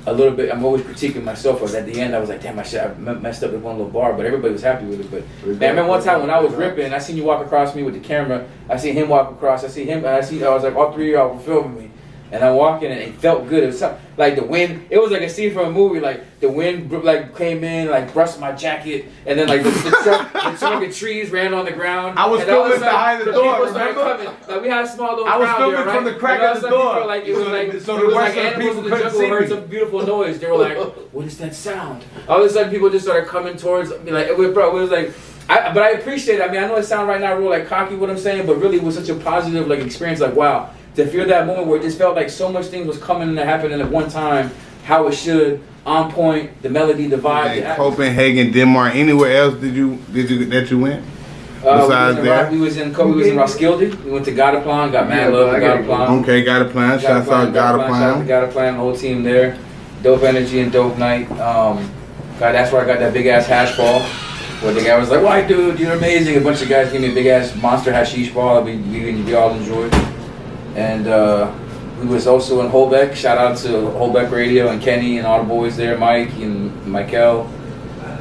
a little bit, I'm always critiquing myself, but at the end I was like, damn, I messed up with one little bar, but everybody was happy with it. But man, I remember one time when I was ripping, I seen you walk across me with the camera, I seen him walk across, I was like, all three of y'all were filming me. And I'm walking and it felt good. It was something, like the wind, it was like a scene from a movie, like the wind like came in, like brushed my jacket, and then like the truck of trees ran on the ground. I was and all of a filming sudden, behind the door, people started remember? coming. Like we had a small little I was crowd filming there, right? from the crack And all of the a sudden door. people, like, it was like, So it the was rest like of the animals people in the couldn't jungle see heard me. some beautiful noise. They were like, what is that sound? All of a sudden people just started coming towards me, like, it was like, but I appreciate it. I know it sounds right now real like cocky what I'm saying, but really it was such a positive like experience. Like wow, to feel that moment where it just felt like so much things was coming and happening at one time, how it should, on point, the melody, the vibe. In Copenhagen, Denmark, anywhere else that you went? Besides we was in Roskilde. We went to Godaplan, got mad love at Godaplan. Okay, Godaplan. Shouts out Godaplan. Godaplan, whole team there. Dope energy and dope night. That's where I got that big ass hash ball. Where the guy was like, WhiteDude, you're amazing. A bunch of guys gave me a big ass monster hashish ball that we all enjoyed. And we was also in Holbeck. Shout out to Holbeck Radio and Kenny and all the boys there, Mike and Michael,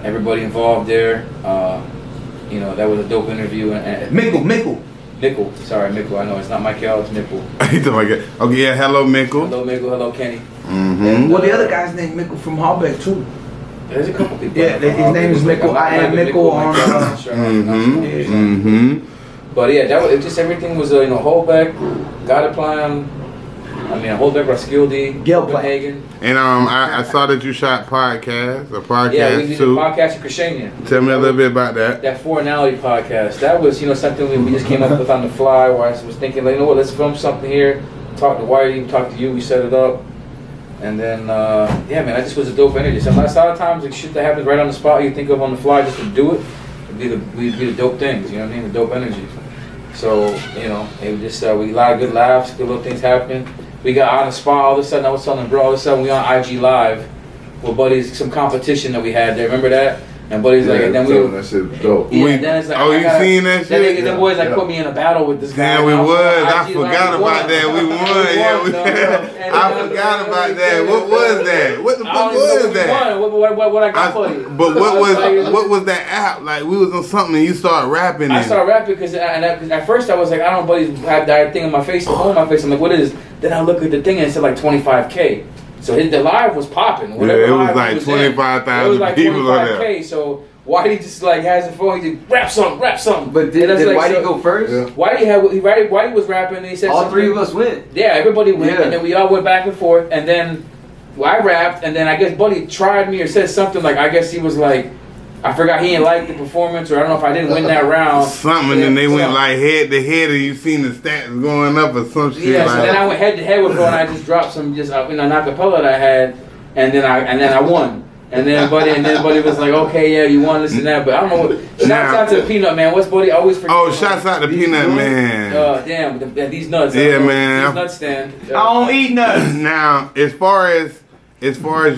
everybody involved there. That was a dope interview. And Mickle. Sorry, Mickle. I know it's not Michael, it's Mickle. Okay, yeah, hello Mickle. Hello Mickle, hello Kenny. Mm-hmm. Well, the other guy's named Mickle from Holbeck too. There's a couple people. Yeah, his name is Mickle. I am Mickle on. But yeah, that was it. Just everything was Holbeck, Godaplan. Holbeck, Roskilde, Copenhagen. And I saw that you shot a podcast Yeah, we did too. a podcast in Christiania. Tell me a little bit about that. That Foreignality podcast. That was something we just came up with on the fly. Where I was thinking, like, let's film something here. Talk to Whitey, talk to you. We set it up. And then, that just was a dope energy. So a lot of times, like shit that happens right on the spot, you think of on the fly just to do it, would be the dope things. You know what I mean? The dope energy. So it was just we a lot of good laughs, good little things happening. We got on the spot. All of a sudden, I was telling bro, all of a sudden we on IG Live with buddies, some competition that we had there. Remember that? And Buddy's like, and then we that shit was dope. yeah, then it's like, oh, you seen that shit? The boys like put me in a battle with this guy. Damn, we was. I IG, forgot about that. We won. Yeah, I forgot about that. What was that? What the fuck was that? What I got for you? But what was that app? Like we was on something and you started rapping. I started rapping because at first I was like, I don't know, Buddy had that thing on my face, the hole on my face. I'm like, what is? Then I look at the thing and it said like 25K. So the live was popping. Yeah, it was like 25,000 people on there. So Whitey just like has the phone. He just rap something. But did like, Whitey go first? Yeah. Whitey was rapping and he said all something. three of us went. Yeah, everybody went, Yeah. and then we all went back and forth, and then I rapped, and then I guess Buddy tried me or said something like, I guess he was like, I forgot he didn't like the performance, or I don't know if I didn't win that round. Something, and they went like head to head, and you seen the stats going up or some shit. Yeah, like so then I went head to head with her, and I just dropped some an acapella that I had, and then I won. And then Buddy was like, okay, yeah, you won this and that, but I don't know what. Shouts out to the Peanut Man. What's Buddy always forget? Oh, shouts out to Peanut Man. Damn, these nuts. Yeah, man. These nuts stand. I don't eat nothing. Now, as far as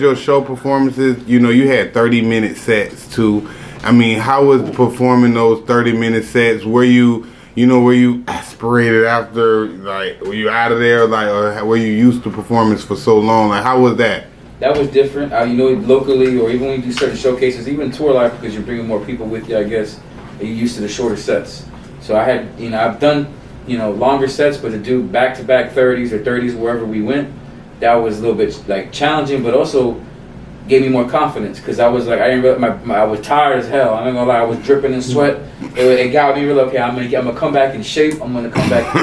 your show performances, you know, you had 30-minute sets too. I mean, how was performing those 30-minute sets? Were you aspirated after, like, were you out of there, like, or were you used to performance for so long? Like, how was that? That was different. Locally, or even when you do certain showcases, even tour life, because you're bringing more people with you, I guess, you're used to the shorter sets. So I had, I've done, longer sets, but to do back-to-back 30s or 30s wherever we went, that was a little bit, like, challenging, but also gave me more confidence, because I was like, I was tired as hell. I'm not gonna lie, I was dripping in sweat. It got me real, okay, I'm gonna come back in shape. I'm gonna come back.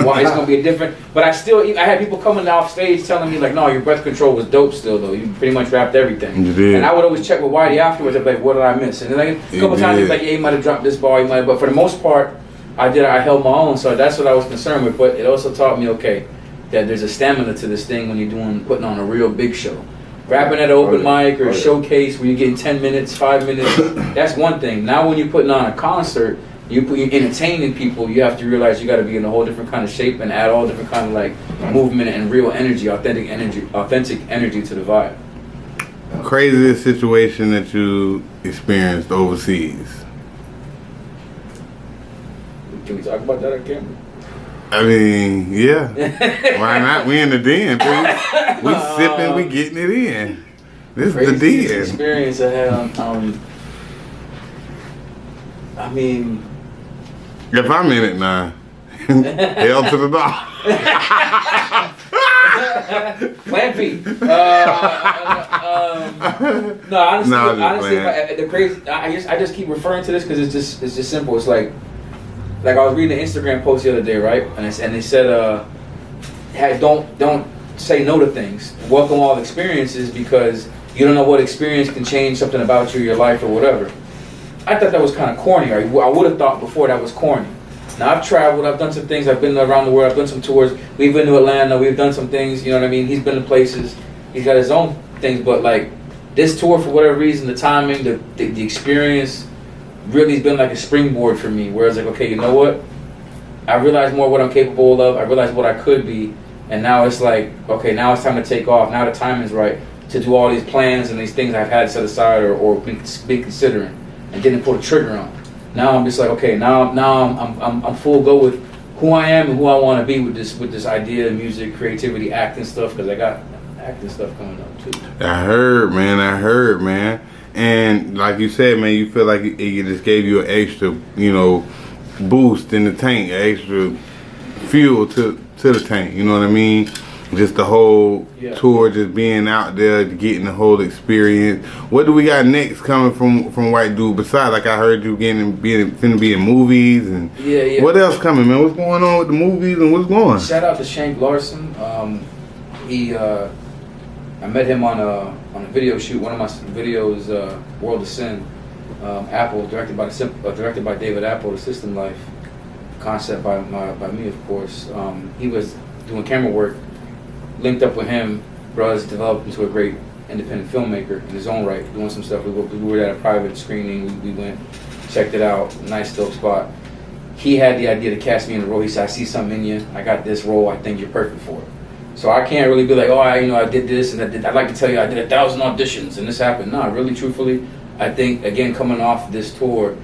Well, it's gonna be a different. But I had people coming off stage telling me like, no, your breath control was dope still though. You pretty much rapped everything. You did. And I would always check with Whitey afterwards. I'd be like, what did I miss? And then like a couple times he'd be like, yeah, you might have dropped this bar, you might. But for the most part, I held my own. So that's what I was concerned with. But it also taught me, okay, that there's a stamina to this thing when you're putting on a real big show. Rapping at an open mic or a showcase where you're getting 10 minutes, 5 minutes, that's one thing. Now when you're putting on a concert, you're entertaining people, you have to realize you got to be in a whole different kind of shape and add all different kind of like movement and real energy, authentic energy to the vibe. Craziest situation that you experienced overseas? Can we talk about that on camera? I mean, yeah. Why not? We in the den, please. We sipping, we getting it in. This is the den. Experience I had I mean, if I'm in it now, hell to the dog. Plan B. No, honestly, the crazy. I just keep referring to this because it's just simple. It's like I was reading an Instagram post the other day, right? And they said, don't say no to things. Welcome all experiences, because you don't know what experience can change something about you, your life, or whatever. I thought that was kind of corny. I would have thought before that was corny. Now I've traveled, I've done some things, I've been around the world, I've done some tours. We've been to Atlanta, we've done some things, you know what I mean? He's been to places, he's got his own things, but like this tour, for whatever reason, the timing, the experience really has been like a springboard for me, where it's like, okay, you know what? I realized more what I'm capable of, I realized what I could be, and now it's like, okay, now it's time to take off. Now the time is right to do all these plans and these things I've had set aside or been considering and didn't pull the trigger on. Now I'm just like, okay, now I'm full go with who I am and who I want to be with this idea, music, creativity, acting stuff, because I got acting stuff coming up too. I heard, man. And like you said, man, you feel like it just gave you an extra, boost in the tank, extra fuel to the tank. You know what I mean? Just the whole tour, just being out there, getting the whole experience. What do we got next coming from WhiteDude? Besides, like I heard you finna be in movies and what else coming, man? What's going on with the movies and what's going? Shout out to Shank Larson. I met him on a video shoot. One of my videos, World of Sin, Apple, directed by David Apple, The System Life, concept by me, of course. He was doing camera work. Linked up with him, Bruz developed into a great independent filmmaker in his own right, doing some stuff. We were at a private screening, we went, checked it out, nice dope spot. He had the idea to cast me in the role. He said, I see something in you, I got this role, I think you're perfect for it. So I can't really be like, oh, I did this, and I'd like to tell you I did 1,000 auditions and this happened. No, really, truthfully, I think again coming off this tour,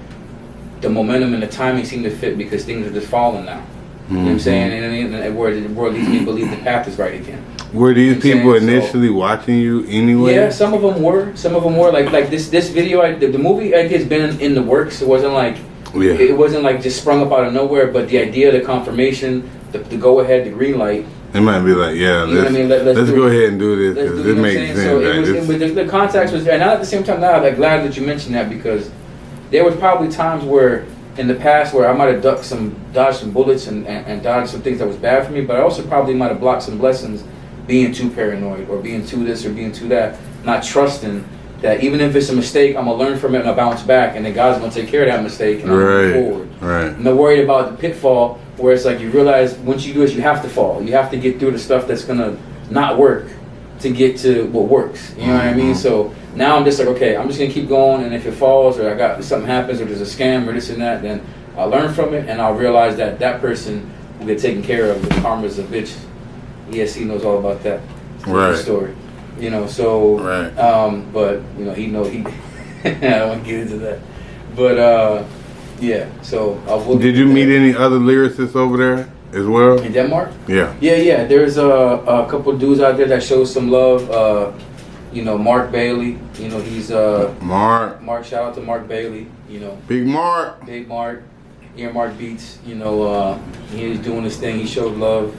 the momentum and the timing seem to fit because things are just falling now. You know what I'm saying? And where the world leads me to believe the path is right again. Were these people initially watching you anyway? Yeah, some of them were. Some of them were. Like this video, the movie, like, it's been in the works. It wasn't like it wasn't like just sprung up out of nowhere. But the idea, the confirmation, the go ahead, the green light. It might be like, let's go ahead and do this because it makes sense. So the context was there. And at the same time, now I'm glad that you mentioned that because there was probably times where in the past where I might have dodged some bullets and dodged some things that was bad for me, but I also probably might have blocked some blessings being too paranoid or being too this or being too that, not trusting that even if it's a mistake, I'm going to learn from it and I'll bounce back and then God's going to take care of that mistake and I'm going to move forward. Right. I'm not worried about the pitfall where it's like you realize once you do this, you have to fall. You have to get through the stuff that's going to not work to get to what works. You know what I mean? So now I'm just like, okay, I'm just going to keep going, and if it falls or something happens or there's a scam or this and that, then I'll learn from it and I'll realize that that person will get taken care of. The karma's a bitch. ESC knows all about that story. You know, so but you know, he I don't want to get into that. But yeah, so did you meet any other lyricists over there as well? In Denmark? Yeah. Yeah. There's a couple of dudes out there that show some love. You know, Mark Bailey. You know, he's Mark. Shout out to Mark Bailey. You know, Big Mark. Earmark Beats. You know, he's doing his thing. He showed love.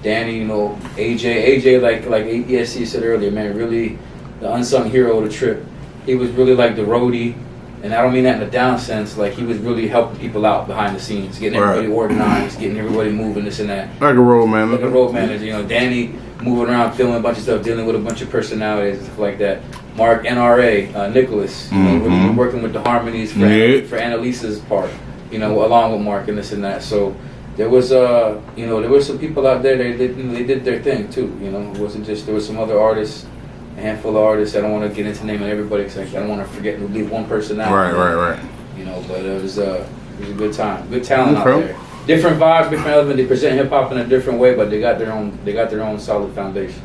Danny, you know, AJ, like ESC said earlier, man, really the unsung hero of the trip. He was really like the roadie, and I don't mean that in a down sense. Like he was really helping people out behind the scenes, getting everybody organized, getting everybody moving, this and that. Like a road manager. Like a road manager, you know. Danny moving around, filming a bunch of stuff, dealing with a bunch of personalities and stuff like that. Mark NRA, Nicholas, you know, really working with the harmonies for Annalisa's part, you know, along with Mark and this and that. So. There was, you know, there were some people out there. They did their thing too. You know, it wasn't just there was some other artists, a handful of artists. I don't want to get into naming everybody because I don't want to forget to leave one person out. Right. You know, but it was a good time, good talent out there. Different vibe, different element. They present hip hop in a different way, but they got their own solid foundation.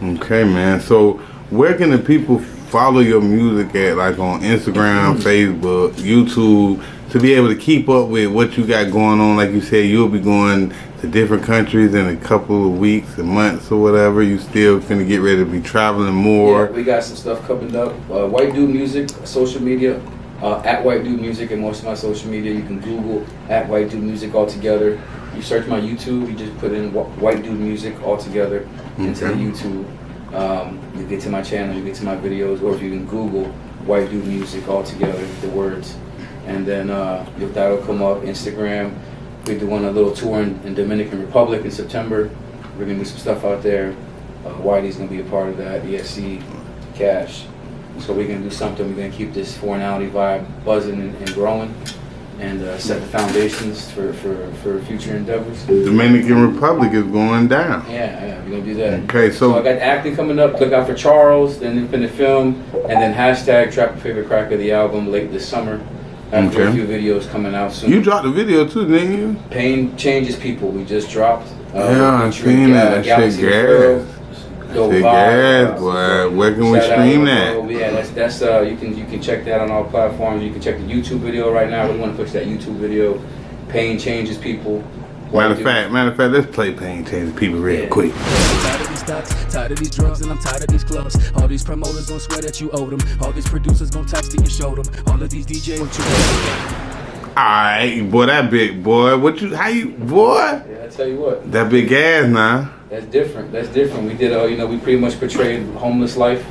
Okay, man. So where can the people follow your music at? Like on Instagram, Facebook, YouTube? To be able to keep up with what you got going on, like you said, you'll be going to different countries in a couple of weeks and months or whatever. You still gonna get ready to be traveling more. Yeah, we got some stuff coming up. WhiteDude Music, social media, at WhiteDude Music, and most of my social media you can Google at WhiteDude Music altogether. You search my YouTube, you just put in WhiteDude Music altogether into the YouTube. You get to my channel, you get to my videos, or if you can Google WhiteDude Music altogether, the words. And then that'll come up. Instagram, we're doing a little tour in Dominican Republic in September. We're gonna do some stuff out there. Whitey's gonna be a part of that. ESC, Cash. So we're gonna do something. We're gonna keep this foreignality vibe buzzing and growing, and set the foundations for future endeavors. Dominican Republic is going down. Yeah, we're gonna do that. Okay, so I got acting coming up. Look out for Charles, then independent film, and then hashtag Trap Your Favorite Crack of the album late this summer. After a few videos coming out soon. You dropped the video too, didn't you? Pain Changes People. We just dropped. Yeah, I seen that. Shit gas. Shit gas, boy. Where can we stream that? Yeah, that's you can check that on all platforms. You can check the YouTube video right now. We want to push that YouTube video. Pain Changes People. Matter of fact, let's play Pain Changes People real quick. Tired of these thoughts, tired of these drugs, and I'm tired of these clubs. All these promoters gon' swear that you owe them. All these producers gon' text that you showed them. All of these DJs. Alright, boy, that big boy. Boy? Yeah, I tell you what. That big ass now. That's different. We did, we pretty much portrayed homeless life.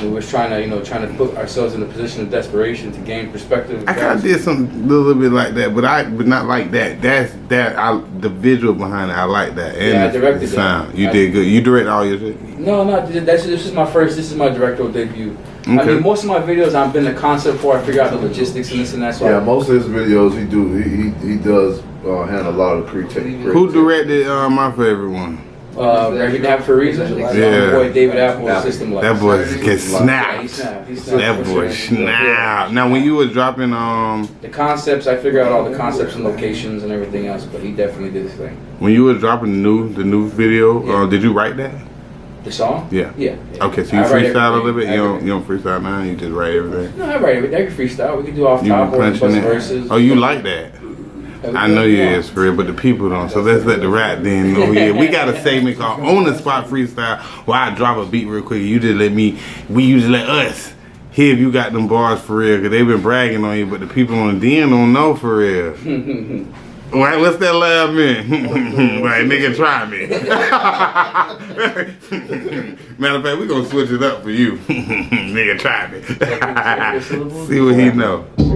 We was trying to put ourselves in a position of desperation to gain perspective. I kind of did something a little bit like that, but not like that. The visual behind it, I like that. And I directed the sound. You did good. You direct all your shit? No, this is my directorial debut. Okay. I mean, most of my videos I've been the concept for. I figure out the logistics and this and that. So most of his videos he does handle a lot of creativity. Who directed my favorite one? Every Day for a Reason. Yeah. Boy David Apple, System Life. That boy can snap. He snapped. That boy snap. Now, when you was dropping the concepts, I figured out all the concepts and locations and everything else. But he definitely did his thing. When you was dropping the new video, did you write that? The song? Yeah. Yeah. Okay, so you I write freestyle a everything. little bit? I write You don't freestyle now? You just write everything? No, I write everything. I can freestyle. We can do off You top been or bust punching it? verses. Oh, you like that? I know you is for real, but the people don't. So let's let the rap then know. Yeah, we got a segment called On the Spot Freestyle where I drop a beat real quick. You just let me, we usually let us hear if you got them bars for real, because they've been bragging on you, but the people on the DN don't know for real. Right, what's that laugh mean? Right, nigga, try me. Matter of fact, we gonna switch it up for you. Nigga, try me. See what he know. What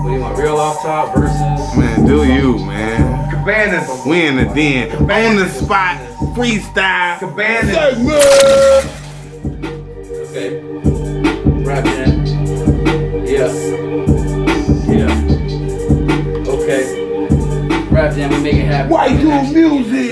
do you want? Real off top versus? Man, do you, man. Cabana. We in the den. On the spot, freestyle. Cabana. Okay. Rapden. Yeah. Okay. Rapden, we make it happen. WhiteDude music.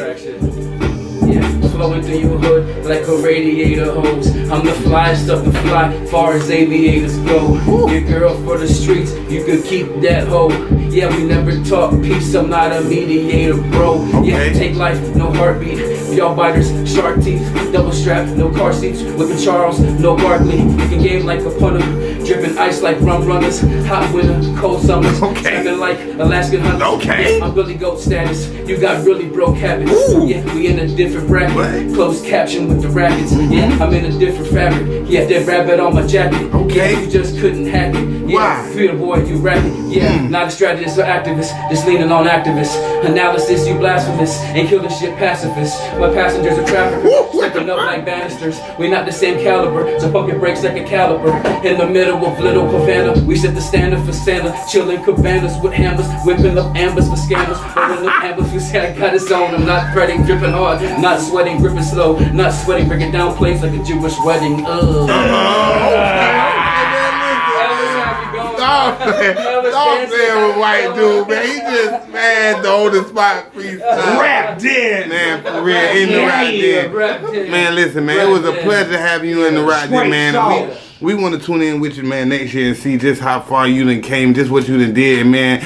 Yeah, flowing through your hood like a radiator hose. I'm the flyest of the fly, far as aviators go. Your girl for the streets, you could keep that hoe. Yeah, we never talk peace, I'm not a mediator, bro. Yeah, take life, no heartbeat. Y'all biters, shark teeth, double strap, no car seats. Whipping Charles, no Barkley. You can game like a punter, dripping ice like rum runners. Hot winter, cold summers, stepping like Alaskan hunters. Yeah, I'm Billy Goat status. You got really broke habits. Yeah, we in a different bracket. Closed caption with the rackets. Yeah, I'm in a different fabric. Yeah, that rabbit on my jacket. Yeah, you just couldn't hack it. Yeah, feel the boy, you rap it. Yeah, not a strategist or activist, just leaning on activists. Analysis, you blasphemous, and kill the shit pacifist. My passengers are traffickers, stepping up like banisters. We not the same caliber, so pump your brakes like a caliper. In the middle of Little Havana, we set the standard for Santa. Chilling cabanas with hammers, whipping up ambers for scammers. Rolling up ambers, we say I got his own. I'm not fretting, dripping hard, not sweating, gripping slow, not sweating, breaking down plates like a Jewish wedding. Stop playing with WhiteDude, man. He just, man, the on the spot freestyle. Rapden. Man, for real, in the Rapden. Man, listen, man, it was a pleasure having you in the Rapden, man. And we want to tune in with you, man, next year and see just how far you done came, just what you done did. And, man,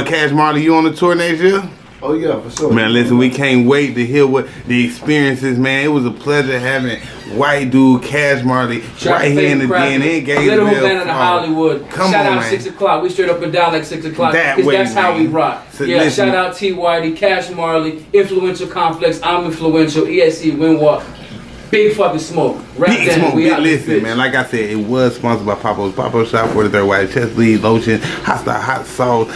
Cash Marley, you on the tour next year? Oh yeah, for sure. Man, listen, we can't wait to hear what the experiences, man. It was a pleasure having WhiteDude, Cash Marley, right here in the den in Gainesville. Little Havana to Hollywood. Shout out 6 o'clock. We straight up and down like 6 o'clock. Because that's how we rock. So yeah, listen, shout out T. Whitey, Cash Marley, Influential Complex, I'm Influential, ESC, Windwalk. Big fucking smoke. Big smoke. Listen, man, like I said, it was sponsored by Papo's Papo Shop, 43rd White Chest Lead Lotion, Hostile Hot Sauce,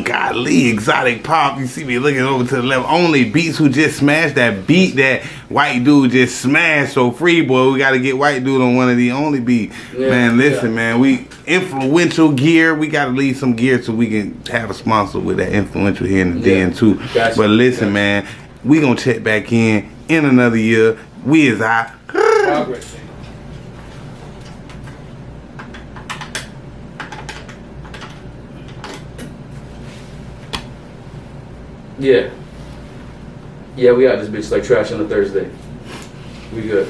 Godly Exotic Pop. You see me looking over to the left. Only Beats who just smashed that beat that WhiteDude just smashed. So free, boy, we got to get WhiteDude on one of the only beats. Yeah, man, listen, man, we influential gear. We got to leave some gear so we can have a sponsor with that influential here in the den too. Gotcha. But listen, man, we gonna check back in another year. We is out. Progress. Yeah. Yeah, we out this bitch like trash on a Thursday. We good.